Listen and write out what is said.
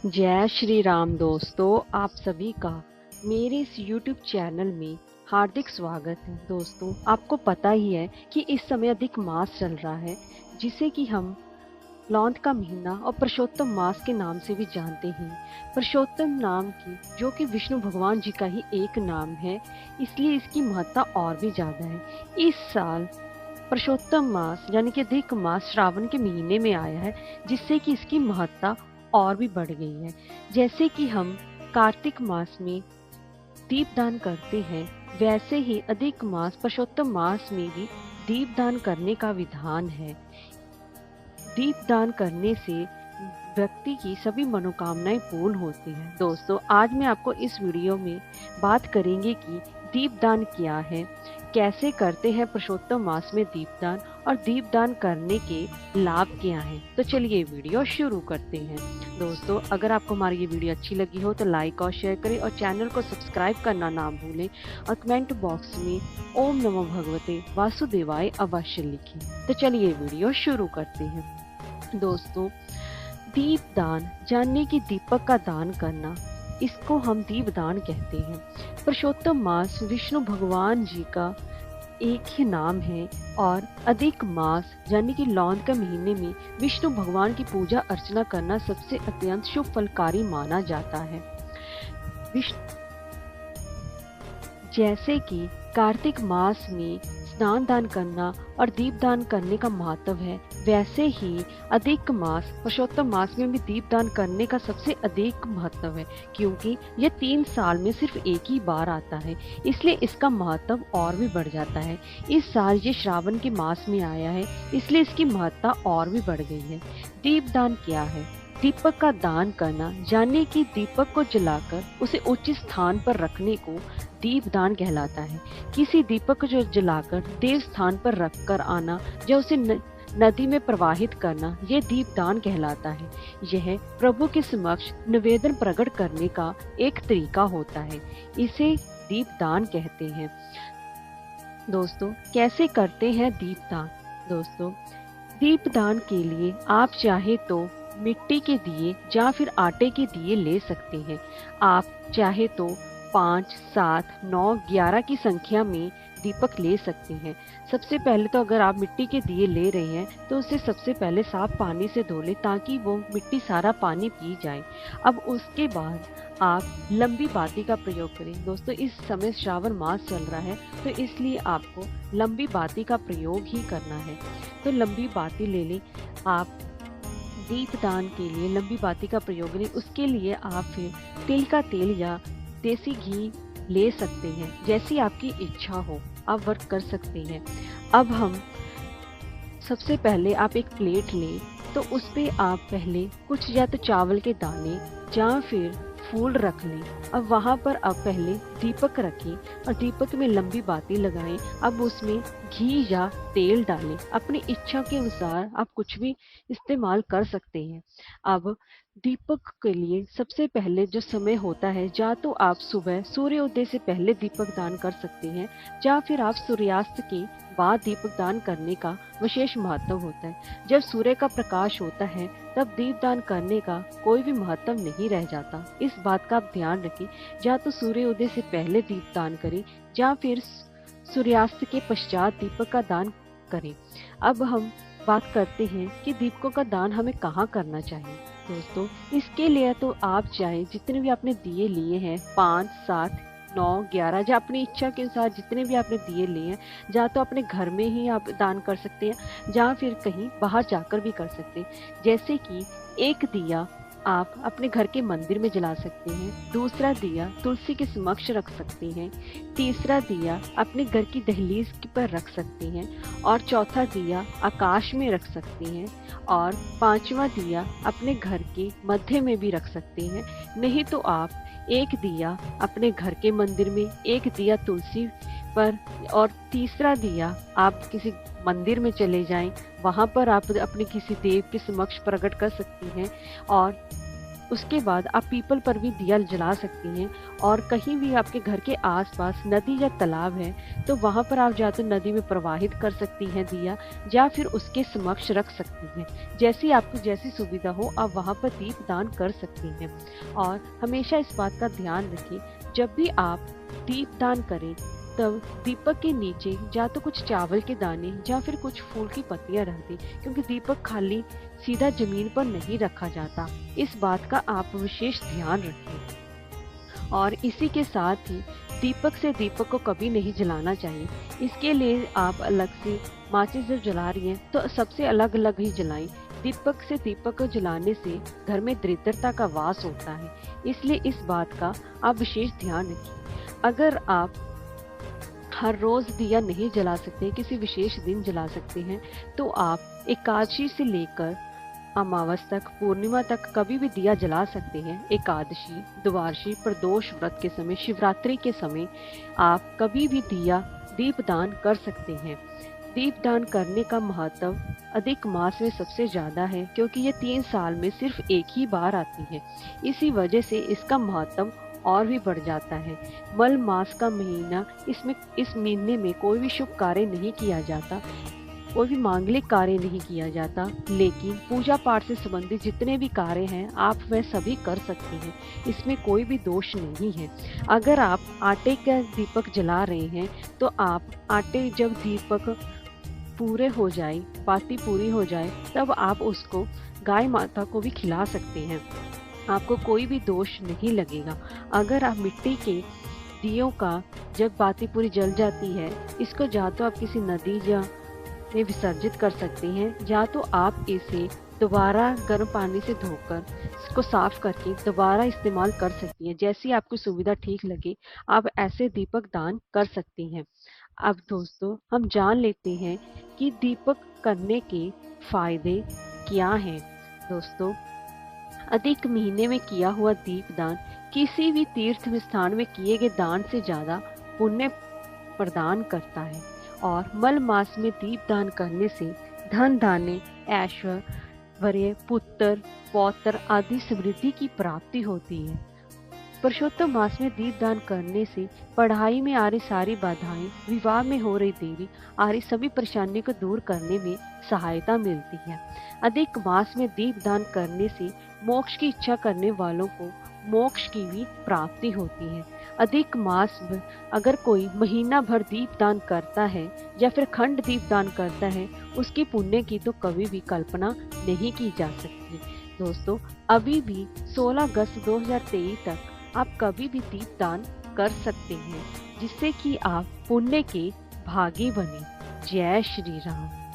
जय श्री राम दोस्तों, आप सभी का मेरे इस YouTube चैनल में हार्दिक स्वागत है। दोस्तों, आपको पता ही है कि इस समय अधिक मास चल रहा है, जिसे कि हम लौंद का महीना और पुरुषोत्तम मास के नाम से भी जानते हैं। पुरुषोत्तम नाम की जो कि विष्णु भगवान जी का ही एक नाम है, इसलिए इसकी महत्ता और भी ज्यादा है। इस साल पुरुषोत्तम मास यानी कि अधिक मास श्रावण के महीने में आया है, जिससे कि इसकी महत्ता और भी बढ़ गई है। जैसे कि हम कार्तिक मास में दीपदान करते हैं, वैसे ही अधिक मास पुरुषोत्तम मास में भी दीपदान करने का विधान है। दीपदान करने से व्यक्ति की सभी मनोकामनाएं पूर्ण होती हैं। दोस्तों, आज मैं आपको इस वीडियो में बात करेंगे कि दीपदान क्या है, कैसे करते हैं पुरुषोत्तम मास में दीपदान और दीपदान करने के लाभ क्या हैं। तो चलिए वीडियो शुरू करते हैं। दोस्तों, अगर आपको हमारी ये वीडियो अच्छी लगी हो तो लाइक और शेयर करें और चैनल को सब्सक्राइब करना ना भूलें और कमेंट बॉक्स में ओम नमो भगवते वासुदेवाय अवश्य लिखें। तो चलिए वीडियो शुरू करते हैं। दोस्तों, दीपदान जानने की दीपक का दान करना, इसको हम दीपदान कहते हैं। पुरुषोत्तम मास विष्णु भगवान जी का एक ही नाम है और अधिक मास यानी कि लौंद के महीने में विष्णु भगवान की पूजा अर्चना करना सबसे अत्यंत शुभ फलकारी माना जाता है। जैसे कि कार्तिक मास में स्नान दान करना और दीपदान करने का महत्व है, वैसे ही अधिक मास पुरुषोत्तम मास में भी दीपदान करने का सबसे अधिक महत्व है, क्योंकि यह 3 साल में सिर्फ एक ही बार आता है, इसलिए इसका महत्व और भी बढ़ जाता है। इस साल ये श्रावण के मास में आया है, इसलिए इसकी महत्ता और भी बढ़ गई है। दीपदान क्या है? दीपक का दान करना, यानी कि दीपक को जलाकर उसे उचित स्थान पर रखने को दीपदान कहलाता है। किसी दीपक को जलाकर देव स्थान पर रखकर आना या उसे नदी में प्रवाहित करना, यह दीपदान कहलाता है। यह प्रभु के समक्ष निवेदन प्रकट करने का एक तरीका होता है, इसे दीपदान कहते हैं। दोस्तों, कैसे करते हैं दीपदान? दोस्तों, दीपदान के लिए आप चाहे तो मिट्टी के दिए या फिर आटे के दिए ले सकते हैं। आप चाहे तो 5, 7, 9, 11 की संख्या में दीपक ले सकते हैं। सबसे पहले तो अगर आप मिट्टी के दिए ले रहे हैं तो उसे सबसे पहले साफ पानी से धो लें, ताकि वो मिट्टी सारा पानी पी जाए। अब उसके बाद आप लंबी बाती का प्रयोग करें। दोस्तों, इस समय श्रावण मास चल रहा है, तो इसलिए आपको लंबी बाती का प्रयोग ही करना है। तो लंबी बाती ले लें। आप दीपदान के लिए लंबी बाती का प्रयोग करें। उसके लिए आप फिर तिल का तेल या देसी घी ले सकते हैं, जैसी आपकी इच्छा हो आप वर्क कर सकते हैं। अब हम सबसे पहले आप एक प्लेट लें, तो उस पे आप पहले कुछ या तो चावल के दाने या फिर फूल रख लें। अब वहाँ पर आप पहले दीपक रखें और दीपक में लंबी बाती लगाएं। अब उसमें घी या तेल डालें, अपनी इच्छा के अनुसार आप कुछ भी इस्तेमाल कर सकते हैं। अब दीपक के लिए सबसे पहले जो समय होता है, या तो आप सुबह सूर्योदय से पहले दीपक दान कर सकते हैं, या फिर आप सूर्यास्त के बाद दीपक दान करने का विशेष महत्व होता है। जब सूर्य का प्रकाश होता है तब दीपदान करने का कोई भी महत्व नहीं रह जाता। इस बात का आप ध्यान रखें, या तो सूर्योदय से पहले दीपदान करें या फिर सूर्यास्त के पश्चात दीपक का दान करें। अब हम बात करते हैं कि दीपकों का दान हमें कहाँ करना चाहिए। दोस्तों, इसके लिए तो आप चाहे जितने भी आपने दिए लिए हैं, 5, 7, 9, 11, या अपनी इच्छा के अनुसार जितने भी आपने दिए लिए हैं, या तो अपने घर में ही आप दान कर सकते हैं या फिर कहीं बाहर जाकर भी कर सकते हैं। जैसे कि एक दिया आप अपने घर के मंदिर में जला सकते हैं, दूसरा दिया तुलसी के समक्ष रख सकते हैं, तीसरा दिया अपने घर की दहलीज पर रख सकते हैं, और चौथा दिया आकाश में रख सकते हैं, और 5वां दिया अपने घर के मध्य में भी रख सकते हैं। नहीं तो आप एक दिया अपने घर के मंदिर में, एक दिया तुलसी पर, और तीसरा दिया आप किसी मंदिर में चले जाएं, वहां पर आप अपने किसी देव के समक्ष प्रकट कर सकती हैं। और उसके बाद आप पीपल पर भी दिया जला सकती हैं। और कहीं भी आपके घर के आसपास नदी या तालाब है तो वहाँ पर आप या तो नदी में प्रवाहित कर सकती हैं दिया, या फिर उसके समक्ष रख सकती हैं। जैसी आपको जैसी सुविधा हो आप वहाँ पर दीप दान कर सकती हैं। और हमेशा इस बात का ध्यान रखें, जब भी आप दीप दान करें तब दीपक के नीचे या तो कुछ चावल के दाने या फिर कुछ फूल की पत्तियां रख दें, क्योंकि दीपक खाली सीधा जमीन पर नहीं रखा जाता। इस बात का आप विशेष ध्यान रखें। और इसी के साथ ही दीपक से दीपक को कभी नहीं जलाना चाहिए। इसके लिए आप अलग से माचिस जब जला रही हैं तो सबसे अलग अलग ही जलाएं। दीपक से दीपक को जलाने से घर में दरिद्रता का वास होता है, इसलिए इस बात का आप विशेष ध्यान रखिए। अगर आप हर रोज दिया नहीं जला सकते, किसी विशेष दिन जला सकते हैं, तो आप एकादशी से लेकर अमावस तक, पूर्णिमा तक कभी भी दिया जला सकते हैं। एकादशी, द्वादशी, प्रदोष व्रत के समय, शिवरात्रि के समय आप कभी भी दीपदान कर सकते हैं। दीपदान करने का महत्व अधिक मास में सबसे ज्यादा है, क्योंकि ये 3 साल में सिर्फ एक ही बार आती है। इसी वजह से इसका महत्व और भी बढ़ जाता है। मल मास का महीना, इस महीने में कोई भी शुभ कार्य नहीं किया जाता, कोई भी मांगलिक कार्य नहीं किया जाता, लेकिन पूजा पाठ से संबंधित जितने भी कार्य हैं आप वह सभी कर सकते हैं। इसमें कोई भी दोष नहीं है। अगर आप आटे का दीपक जला रहे हैं तो आप आटे जब दीपक पूरे हो जाए, पाती पूरी हो जाए, तब आप उसको गाय माता को भी खिला सकते हैं। आपको कोई भी दोष नहीं लगेगा। अगर आप मिट्टी के दियों का जब बाती पूरी जल जाती है, इसको या तो आप किसी नदी या में विसर्जित कर सकते हैं, या तो आप इसे दोबारा गर्म पानी से धोकर इसको साफ करके दोबारा इस्तेमाल कर सकती हैं। जैसी आपको सुविधा ठीक लगे आप ऐसे दीपक दान कर सकती हैं। अब दोस्तों हम जान लेते हैं कि दीपक करने के फायदे क्या हैं। दोस्तों, अधिक महीने में किया हुआ दीपदान किसी भी तीर्थ स्थान में किए गए दान से ज्यादा पुण्य प्रदान करता है। और मल मास में दीपदान करने से धन धान्य, ऐश्वर्य, पुत्र, पौत्र आदि समृद्धि की प्राप्ति होती है। पुरुषोत्तम मास में दीपदान करने से पढ़ाई में आ रही सारी बाधाएं, विवाह में हो रही देरी, आ रही सभी परेशानियों को दूर करने में सहायता मिलती है। अधिक मास में दीपदान करने से मोक्ष की इच्छा करने वालों को मोक्ष की भी प्राप्ति होती है। अधिक मास में अगर कोई महीना भर दीपदान करता है या फिर खंड दीपदान करता है, उसकी पुण्य की तो कभी भी कल्पना नहीं की जा सकती। दोस्तों, अभी भी 16 अगस्त 2023 तक आप कभी भी दीपदान कर सकते हैं, जिससे कि आप पुण्य के भागी बने। जय श्री राम।